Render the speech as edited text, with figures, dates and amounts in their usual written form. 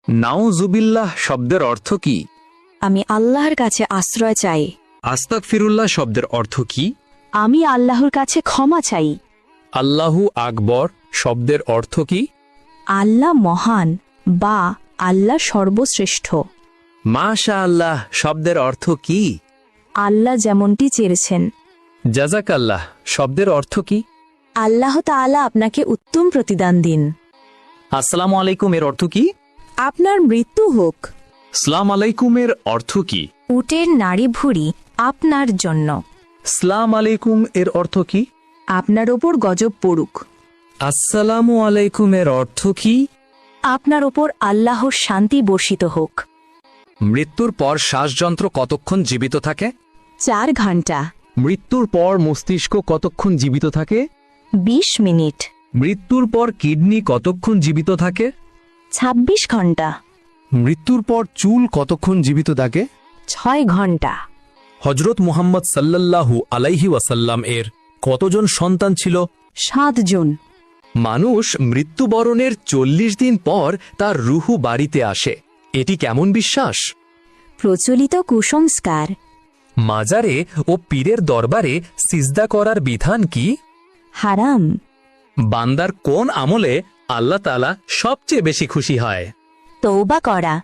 নাউজুবিল্লাহ শব্দের অর্থ কি? আমি আল্লাহর কাছে আশ্রয় চাই। আস্তাগফিরুল্লাহ শব্দের অর্থ কি? আমি আল্লাহর কাছে ক্ষমা চাই। আল্লাহু আকবর শব্দের অর্থ কি? আল্লাহ মহান বা আল্লাহ সর্বশ্রেষ্ঠ। মাশা আল্লাহ শব্দের অর্থ কি? আল্লাহ যেমনটি চেয়েছেন। জাযাকাল্লাহ শব্দের অর্থ কি? আল্লাহ তাআলা আপনাকে উত্তম প্রতিদান দিন। আসসালামু আলাইকুম এর অর্থ কি? আপনার মৃত্যু হোক। সালাম আলাইকুমের অর্থ কি? উটের নাড়ি ভুঁড়ি আপনার জন্য। সালাম আলাইকুম এর অর্থ কি? আপনার ওপর গজব পড়ুক। আসসালামু আলাইকুম এর অর্থ কি? আপনার ওপর আল্লাহর শান্তি বর্ষিত হোক। মৃত্যুর পর শ্বাসযন্ত্র কতক্ষণ জীবিত থাকে? 4 ঘন্টা। মৃত্যুর পর মস্তিষ্ক কতক্ষণ জীবিত থাকে? 20 মিনিট। মৃত্যুর পর কিডনি কতক্ষণ জীবিত থাকে? 26 ঘন্টা। মৃত্যুর পর চুল কতক্ষণ জীবিত থাকে? 6 ঘন্টা। হজরত মুহাম্মদ সাল্লাল্লাহু আলাইহি ওয়াসাল্লাম এর কতজন সন্তান ছিল? 7 জন। মানুষ মৃত্যুবরণের 40 দিন পর তার রুহু বাড়িতে আসে, এটি কেমন বিশ্বাস? প্রচলিত কুসংস্কার। মাজারে ও পীরের দরবারে সিজদা করার বিধান কি? হারাম। বান্দার কোন আমলে আল্লাহ তাআলা সবচেয়ে বেশি খুশি হয়? তওবা করা।